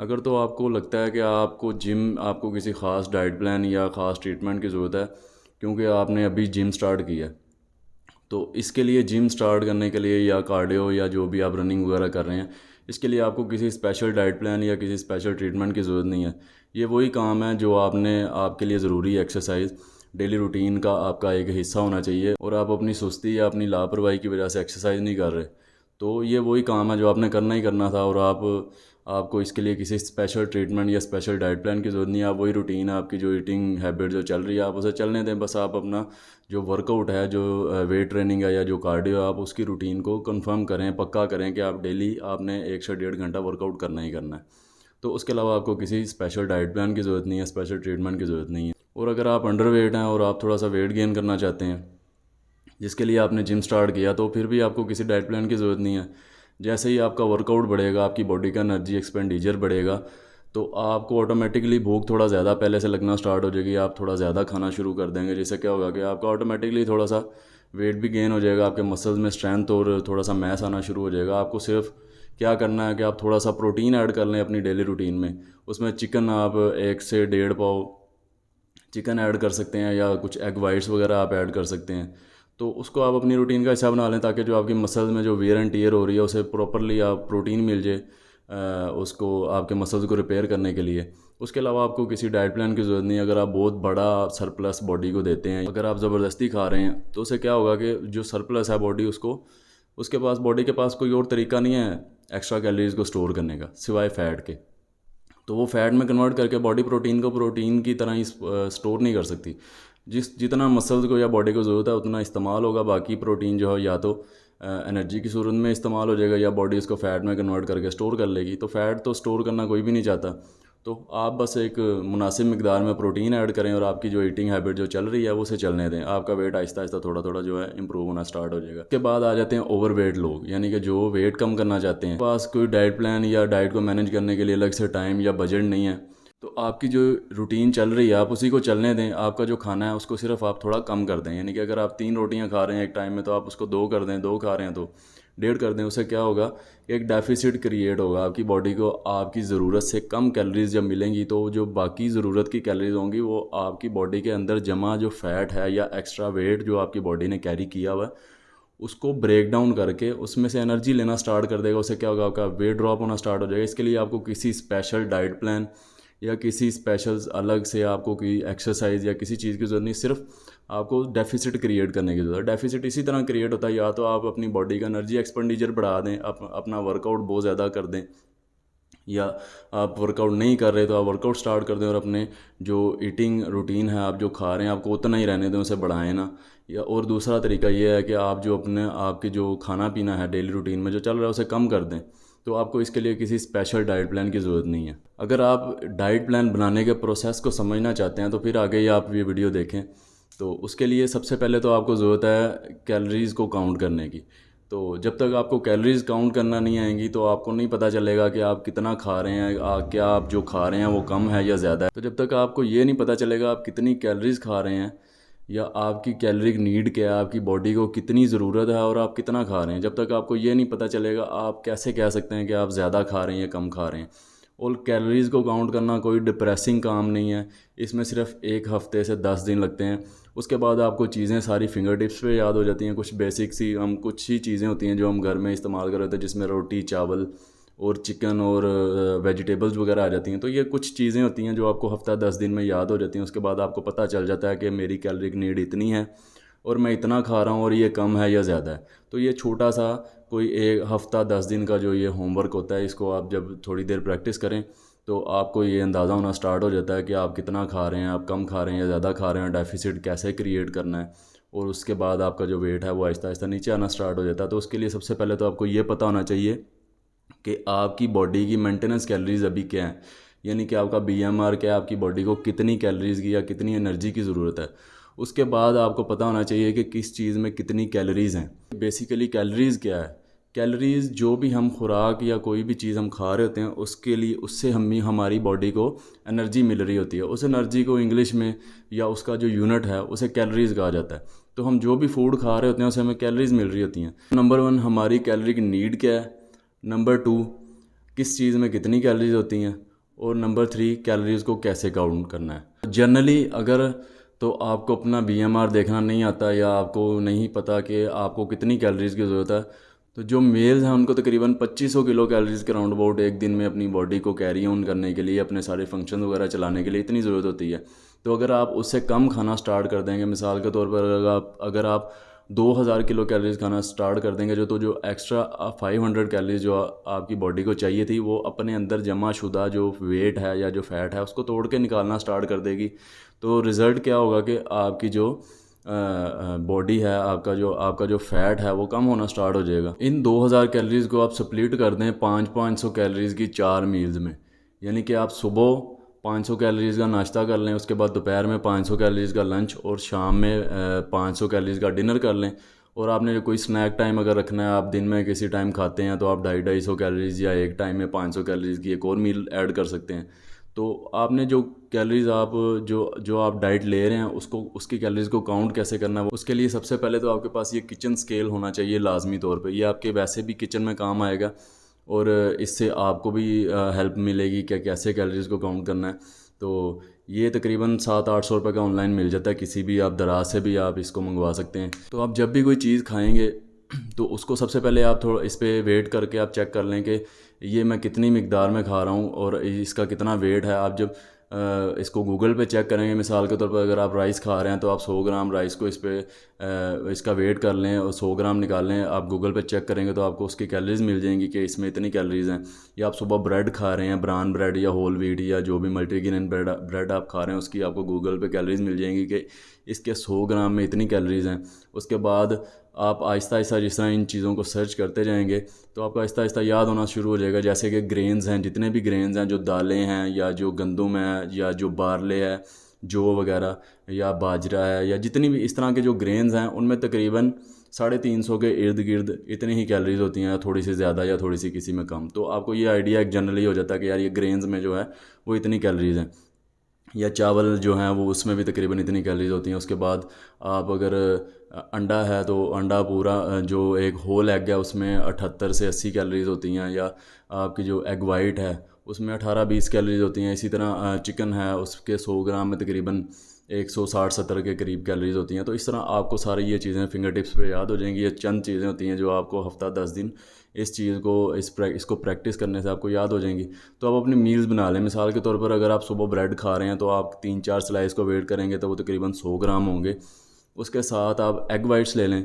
अगर तो आपको लगता है कि आपको किसी ख़ास डाइट प्लान या ख़ास ट्रीटमेंट की ज़रूरत है क्योंकि आपने अभी जिम स्टार्ट किया है, तो इसके लिए जिम स्टार्ट करने के लिए या कार्डियो या जो भी आप रनिंग वगैरह कर रहे हैं, इसके लिए आपको किसी स्पेशल डाइट प्लान या किसी स्पेशल ट्रीटमेंट की ज़रूरत नहीं है। ये वही काम है जो आपके लिए ज़रूरी है। एक्सरसाइज डेली रूटीन का आपका एक हिस्सा होना चाहिए और आप अपनी सुस्ती या अपनी लापरवाही की वजह से एक्सरसाइज नहीं कर रहे, तो ये वही काम है जो आपने करना ही करना था। और आपको इसके लिए किसी स्पेशल ट्रीटमेंट या स्पेशल डाइट प्लान की ज़रूरत नहीं है। आप वही रूटीन है, आपकी जो ईटिंग हैबिट जो चल रही है आप उसे चलने दें। बस आप अपना जो वर्कआउट है, जो वेट ट्रेनिंग है या जो कार्डियो है, आप उसकी रूटीन को कंफर्म करें, पक्का करें कि आप डेली आपने 1 से 1.5 घंटा वर्कआउट करना ही करना है। तो उसके अलावा आपको किसी स्पेशल डाइट प्लान की ज़रूरत नहीं है, स्पेशल ट्रीटमेंट की ज़रूरत नहीं है। और अगर आप अंडर वेट हैं और आप थोड़ा सा वेट गेन करना चाहते हैं, जिसके लिए आपने जिम स्टार्ट किया, तो फिर भी आपको किसी डाइट प्लान की ज़रूरत नहीं है। जैसे ही आपका वर्कआउट बढ़ेगा, आपकी बॉडी का एनर्जी एक्सपेंडिचर बढ़ेगा, तो आपको ऑटोमेटिकली भूख थोड़ा ज़्यादा पहले से लगना स्टार्ट हो जाएगी। आप थोड़ा ज़्यादा खाना शुरू कर देंगे, जिससे क्या होगा कि आपका ऑटोमेटिकली थोड़ा सा वेट भी गेन हो जाएगा, आपके मसल्स में स्ट्रेंथ और थोड़ा सा मैस आना शुरू हो जाएगा। आपको सिर्फ क्या करना है कि आप थोड़ा सा प्रोटीन ऐड कर लें अपनी डेली रूटीन में। उसमें चिकन आप 1 से 1.5 पाव चिकन ऐड कर सकते हैं या कुछ एग वाइट्स वगैरह आप ऐड कर सकते हैं। तो उसको आप अपनी रूटीन का हिस्सा बना लें, ताकि जो आपकी मसल्स में जो वियर एंड टीयर हो रही है उसे प्रॉपरली आप प्रोटीन मिल जाए, उसको आपके मसल्स को रिपेयर करने के लिए। उसके अलावा आपको किसी डाइट प्लान की ज़रूरत नहीं है। अगर आप बहुत बड़ा सरप्लस बॉडी को देते हैं, अगर आप ज़बरदस्ती खा रहे हैं, तो उससे क्या होगा कि जो सरप्लस है बॉडी, उसके पास बॉडी के पास कोई और तरीका नहीं है एक्स्ट्रा कैलोरीज को स्टोर करने का सिवाय फ़ैट के। तो वो फैट में कन्वर्ट करके बॉडी प्रोटीन को प्रोटीन की तरह ही स्टोर नहीं कर सकती। जितना मसल्स को या बॉडी को ज़रूरत है उतना इस्तेमाल होगा। बाकी प्रोटीन जो है या तो एनर्जी की सूरत में इस्तेमाल हो जाएगा या बॉडी इसको फ़ैट में कन्वर्ट करके स्टोर कर लेगी। तो फ़ैट तो स्टोर करना कोई भी नहीं चाहता। तो आप बस एक मुनासिब मिकदार में प्रोटीन ऐड करें और आपकी जो ईटिंग हैबिट जो चल रही है वो उसे चलने दें। आपका वेट आहिस्ता आहिस्ता थोड़ा थोड़ा जो है इंप्रूव होना स्टार्ट हो जाएगा। उसके बाद आ जाते हैं ओवर वेट लोग, यानी कि जो वेट कम करना चाहते हैं, पास कोई डाइट प्लान या डाइट को मैनेज करने के लिए अलग से टाइम या बजट नहीं है। तो आपकी जो रूटीन चल रही है आप उसी को चलने दें। आपका जो खाना है उसको सिर्फ आप थोड़ा कम कर दें, यानी कि अगर आप 3 रोटियां खा रहे हैं एक टाइम में, तो आप उसको 2 कर दें। 2 खा रहे हैं तो 1.5 कर दें। उससे क्या होगा, एक डेफिसिट क्रिएट होगा। आपकी बॉडी को आपकी ज़रूरत से कम कैलोरीज जब मिलेंगी, तो जो बाकी ज़रूरत की कैलोरीज होंगी वो आपकी बॉडी के अंदर जमा जो फ़ैट है या एक्स्ट्रा वेट जो आपकी बॉडी ने कैरी किया हुआ है, उसको ब्रेक डाउन करके उसमें से एनर्जी लेना स्टार्ट कर देगा। उससे क्या होगा, आपका वेट ड्रॉप होना स्टार्ट हो जाएगा। इसके लिए आपको किसी स्पेशल डाइट प्लान या किसी स्पेशल अलग से आपको कोई एक्सरसाइज या किसी चीज़ की ज़रूरत नहीं। सिर्फ आपको डेफिसिट क्रिएट करने की ज़रूरत है। डेफिसिट इसी तरह क्रिएट होता है, या तो आप अपनी बॉडी का एनर्जी एक्सपेंडिचर बढ़ा दें, अपना वर्कआउट बहुत ज़्यादा कर दें, या आप वर्कआउट नहीं कर रहे तो आप वर्कआउट स्टार्ट कर दें और अपने जो ईटिंग रूटीन है, आप जो खा रहे हैं आपको उतना ही रहने दें, उसे बढ़ाएं ना। या और दूसरा तरीका ये है कि आप जो आपके जो खाना पीना है डेली रूटीन में जो चल रहा है उसे कम कर दें। तो आपको इसके लिए किसी स्पेशल डाइट प्लान की ज़रूरत नहीं है। अगर आप डाइट प्लान बनाने के प्रोसेस को समझना चाहते हैं तो फिर आगे ही आप ये वीडियो देखें। तो उसके लिए सबसे पहले तो आपको ज़रूरत है कैलोरीज़ को काउंट करने की। तो जब तक आपको कैलोरीज काउंट करना नहीं आएंगी तो आपको नहीं पता चलेगा कि आप कितना खा रहे हैं, क्या आप जो खा रहे हैं वो कम है या ज़्यादा है। तो जब तक आपको ये नहीं पता चलेगा आप कितनी कैलोरीज खा रहे हैं या आपकी कैलोरी नीड क्या है, आपकी बॉडी को कितनी ज़रूरत है और आप कितना खा रहे हैं, जब तक आपको ये नहीं पता चलेगा आप कैसे कह सकते हैं कि आप ज़्यादा खा रहे हैं या कम खा रहे हैं। और कैलोरीज़ को काउंट करना कोई डिप्रेसिंग काम नहीं है। इसमें सिर्फ 1 हफ्ते से 10 दिन लगते हैं। उसके बाद आपको चीज़ें सारी फिंगर टिप्स पे याद हो जाती हैं। कुछ बेसिक सी कुछ ही चीज़ें होती हैं जो हम घर में इस्तेमाल कर रहे होते हैं, जिसमें रोटी चावल और चिकन और वेजिटेबल्स वगैरह आ जाती हैं। तो ये कुछ चीज़ें होती हैं जो आपको हफ्ता 10 दिन में याद हो जाती हैं। उसके बाद आपको पता चल जाता है कि मेरी कैलोरी नीड इतनी है और मैं इतना खा रहा हूँ और ये कम है या ज़्यादा है। तो ये छोटा सा कोई 1 हफ्ता 10 दिन का जो ये होमवर्क होता है, इसको आप जब थोड़ी देर प्रैक्टिस करें तो आपको ये अंदाज़ा होना स्टार्ट हो जाता है कि आप कितना खा रहे हैं, आप कम खा रहे हैं या ज़्यादा खा रहे हैं, डेफिसिट कैसे क्रिएट करना है। और उसके बाद आपका जो वेट है वो आहिस्ता आहिस्ता नीचे आना स्टार्ट हो जाता है। तो उसके लिए सबसे पहले तो आपको ये पता होना चाहिए कि आपकी बॉडी की मेंटेनेंस कैलोरीज अभी क्या है, यानी कि आपका बीएमआर क्या है, आपकी बॉडी को कितनी कैलोरीज की या कितनी एनर्जी की ज़रूरत है। उसके बाद आपको पता होना चाहिए कि किस चीज़ में कितनी कैलोरीज़ हैं। बेसिकली कैलोरीज़ क्या है, कैलोरीज़ जो भी हम खुराक या कोई भी चीज़ हम खा रहे होते हैं उसके लिए उससे हमारी बॉडी को एनर्जी मिल रही होती है। उस एनर्जी को इंग्लिश में या उसका जो यूनिट है उसे कैलोरीज़ कहा जाता है। तो हम जो भी फूड खा रहे होते हैं उसे हमें कैलोरीज़ मिल रही होती हैं। नंबर 1 हमारी कैलोरी की नीड क्या है, नंबर 2 किस चीज़ में कितनी कैलोरीज होती हैं, और नंबर 3 कैलोरीज़ को कैसे काउंट करना है। जनरली अगर तो आपको अपना BMR देखना नहीं आता या आपको नहीं पता कि आपको कितनी कैलोरीज़ की ज़रूरत है, तो जो मेल्स हैं उनको तकरीबन 2500 किलो कैलोरीज़ के राउंड अबाउट एक दिन में अपनी बॉडी को कैरी ऑन करने के लिए, अपने सारे फंक्शन वगैरह चलाने के लिए इतनी ज़रूरत होती है। तो अगर आप उससे कम खाना स्टार्ट कर देंगे, मिसाल के तौर पर अगर आप 2000 किलो कैलोरीज खाना स्टार्ट कर देंगे, जो एक्स्ट्रा 500 कैलोरीज जो आपकी बॉडी को चाहिए थी वो अपने अंदर जमा शुदा जो वेट है या जो फ़ैट है उसको तोड़ के निकालना स्टार्ट कर देगी। तो रिज़ल्ट क्या होगा कि आपकी जो बॉडी है, आपका जो फ़ैट है वो कम होना स्टार्ट हो जाएगा। इन 2000 कैलोरीज़ को आप स्प्लिट कर दें 500 कैलोरीज़ की 4 मील्स में, यानी कि आप सुबह 500 कैलोरीज़ का नाश्ता कर लें, उसके बाद दोपहर में 500 कैलोरीज़ का लंच और शाम में 500 कैलोरीज़ का डिनर कर लें। और आपने जो कोई स्नैक टाइम अगर रखना है, आप दिन में किसी टाइम खाते हैं तो आप 250 कैलोरीज़ या एक टाइम में 500 कैलोरीज़ की एक और मील ऐड कर सकते हैं। तो आपने जो कैलोरीज़ आप जो आप डाइट ले रहे हैं उसकी कैलोरीज़ को काउंट कैसे करना है, उसके लिए सबसे पहले तो आपके पास ये किचन स्केल होना चाहिए लाजमी तौर पे। ये आपके वैसे भी किचन में काम आएगा और इससे आपको भी हेल्प मिलेगी कि कैसे कैलोरीज़ को काउंट करना है। तो ये तकरीबन 700-800 रुपये का ऑनलाइन मिल जाता है, किसी भी आप दराज से भी आप इसको मंगवा सकते हैं। तो आप जब भी कोई चीज़ खाएंगे तो उसको सबसे पहले आप थोड़ा इस पर वेट करके आप चेक कर लें कि ये मैं कितनी मिकदार में खा रहा हूँ और इसका कितना वेट है। आप जब इसको गूगल पे चेक करेंगे, मिसाल के तौर पर अगर आप राइस खा रहे हैं तो आप 100 ग्राम राइस को इसका वेट कर लें और 100 ग्राम निकाल लें। आप गूगल पे चेक करेंगे तो आपको उसकी कैलोरीज़ मिल जाएंगी कि इसमें इतनी कैलोरीज़ हैं। या आप सुबह ब्रेड खा रहे हैं, ब्राउन ब्रेड या होल व्हीट या जो भी मल्टीग्रेन ब्रेड आप खा रहे हैं, उसकी आपको गूगल पे कैलोरीज़ मिल जाएंगी कि इसके 100 ग्राम में इतनी कैलोरीज़ हैं। उसके बाद आप आहिस्ता आहिस्ता जिस तरह इन चीज़ों को सर्च करते जाएंगे तो आपको आहिस्ता आहिस्ता याद होना शुरू हो जाएगा। जैसे कि ग्रेन्स हैं, जितने भी ग्रेन्स हैं, जो दालें हैं या जो गंदम है या जो बारले है, जौ वगैरह या बाजरा है, या जितनी भी इस तरह के जो ग्रेन्स हैं उनमें तकरीबन 350 के इर्द गिर्द इतनी ही कैलोरीज होती हैं, थोड़ी सी ज़्यादा या थोड़ी सी किसी में कम। तो आपको ये आइडिया एक जनरली हो जाता है कि यार ये ग्रेन्स में जो है वो इतनी कैलोरीज हैं। या चावल जो हैं वो उसमें भी तकरीबन इतनी कैलोरीज होती हैं। उसके बाद आप अगर अंडा है तो अंडा पूरा जो एक होल एग है उसमें 78 से 80 कैलोरीज होती हैं। या आपकी जो एग वाइट है उसमें 18-20 कैलोरीज होती हैं। इसी तरह चिकन है, उसके 100 ग्राम में तकरीबन 160-70 के करीब कैलोरीज होती हैं। तो इस तरह आपको सारी ये चीज़ें फिंगर टिप्स पे याद हो जाएंगी। ये चंद चीज़ें होती हैं जो आपको हफ्ता 10 दिन इस चीज़ को इसको प्रैक्टिस करने से आपको याद हो जाएंगी। तो आप अपनी मील्स बना लें। मिसाल के तौर पर अगर आप सुबह ब्रेड खा रहे हैं तो आप 3-4 स्लाइस को वेट करेंगे तो वो तकरीबन 100 ग्राम होंगे। उसके साथ आप एग वाइट्स ले लें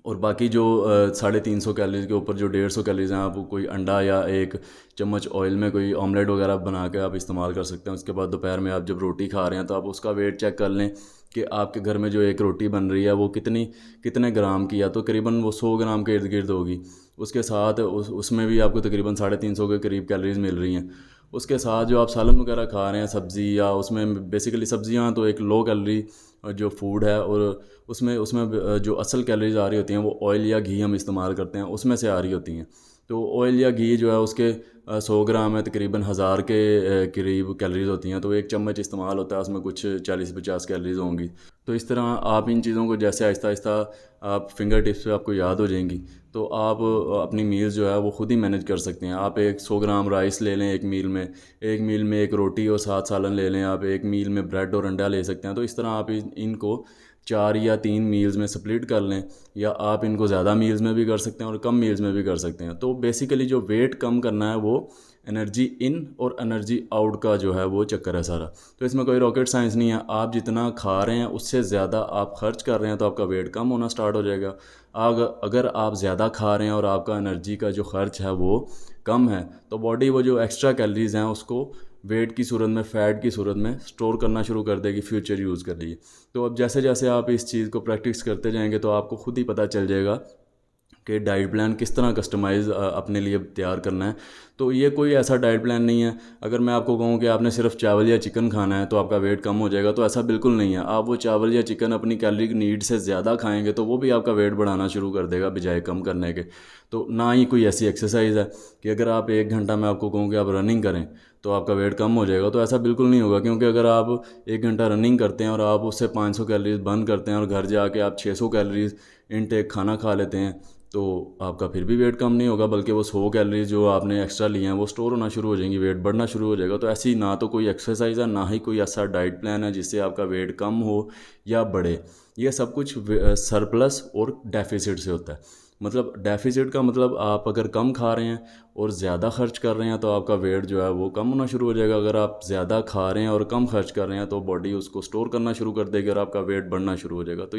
और बाकी जो 350 कैलोरीज के ऊपर जो 150 कैलोरीज हैं, आप कोई अंडा या एक चम्मच ऑयल में कोई ऑमलेट वगैरह बना के आप इस्तेमाल कर सकते हैं। उसके बाद दोपहर में आप जब रोटी खा रहे हैं तो आप उसका वेट चेक कर लें कि आपके घर में जो एक रोटी बन रही है वो कितने ग्राम की है। तो करीबन वो 100 ग्राम के इर्द गिर्द होगी। उसके साथ उसमें भी आपको तकरीबन 350 के करीब कैलोरीज मिल रही हैं। उसके साथ जो आप सालन वगैरह खा रहे हैं, सब्ज़ी, या उसमें बेसिकली सब्ज़ियाँ तो एक लो कैलोरी जो फूड है, और उसमें उसमें जो असल कैलोरीज आ रही होती हैं वो ऑयल या घी हम इस्तेमाल करते हैं उसमें से आ रही होती हैं। तो ऑयल या घी जो है उसके 100 ग्राम में तकरीबन 1000 के करीब कैलोरीज होती हैं। तो एक चम्मच इस्तेमाल होता है, उसमें कुछ 40-50 कैलोरीज होंगी। तो इस तरह आप इन चीज़ों को जैसे आहिस्ता आहिस्ता आप फिंगर टिप्स पे आपको याद हो जाएंगी तो आप अपनी मील्स जो है वो ख़ुद ही मैनेज कर सकते हैं। आप एक 100 ग्राम राइस ले लें, एक मील में एक रोटी और 7 सालन ले लें। आप एक मील में ब्रेड और अंडा ले सकते हैं। तो इस तरह आप इनको 4 या 3 मील्स में स्प्लिट कर लें, या आप इनको ज़्यादा मील्स में भी कर सकते हैं और कम मील्स में भी कर सकते हैं। तो बेसिकली जो वेट कम करना है वो एनर्जी इन और एनर्जी आउट का जो है वो चक्कर है सारा। तो इसमें कोई रॉकेट साइंस नहीं है। आप जितना खा रहे हैं उससे ज़्यादा आप खर्च कर रहे हैं तो आपका वेट कम होना स्टार्ट हो जाएगा। अगर आप ज़्यादा खा रहे हैं और आपका एनर्जी का जो खर्च है वो कम है तो बॉडी वो जो एक्स्ट्रा कैलोरीज हैं उसको वेट की सूरत में, फ़ैट की सूरत में स्टोर करना शुरू कर देगी फ्यूचर यूज़ के लिए। तो अब जैसे जैसे आप इस चीज़ को प्रैक्टिस करते जाएंगे तो आपको खुद ही पता चल जाएगा कि डाइट प्लान किस तरह कस्टमाइज़ अपने लिए तैयार करना है। तो ये कोई ऐसा डाइट प्लान नहीं है। अगर मैं आपको कहूँ कि आपने सिर्फ चावल या चिकन खाना है तो आपका वेट कम हो जाएगा, तो ऐसा बिल्कुल नहीं है। आप वो चावल या चिकन अपनी कैलोरी नीड से ज़्यादा खाएंगे तो वो भी आपका वेट बढ़ाना शुरू कर देगा बजाय कम करने के। तो ना ही कोई ऐसी एक्सरसाइज है कि अगर आप 1 घंटा मैं आपको कहूँ कि आप रनिंग करें तो आपका वेट कम हो जाएगा, तो ऐसा बिल्कुल नहीं होगा। क्योंकि अगर आप 1 घंटा रनिंग करते हैं और आप उससे 500 कैलोरीज बर्न करते हैं और घर जाके आप 600 कैलोरीज इनटेक खाना खा लेते हैं तो आपका फिर भी वेट कम नहीं होगा, बल्कि वो 100 कैलोरी जो आपने एक्स्ट्रा लिए हैं वो स्टोर होना शुरू हो जाएंगी, वेट बढ़ना शुरू हो जाएगा। तो ऐसी ना तो कोई एक्सरसाइज है, ना ही कोई ऐसा डाइट प्लान है जिससे आपका वेट कम हो या बढ़े। ये सब कुछ सरप्लस और डेफिसिट से होता है। मतलब डेफिसिट का मतलब आप अगर कम खा रहे हैं और ज़्यादा खर्च कर रहे हैं तो आपका वेट जो है वो कम होना शुरू हो जाएगा। अगर आप ज़्यादा खा रहे हैं और कम खर्च कर रहे हैं तो बॉडी उसको स्टोर करना शुरू कर देगी और आपका वेट बढ़ना शुरू हो जाएगा। तो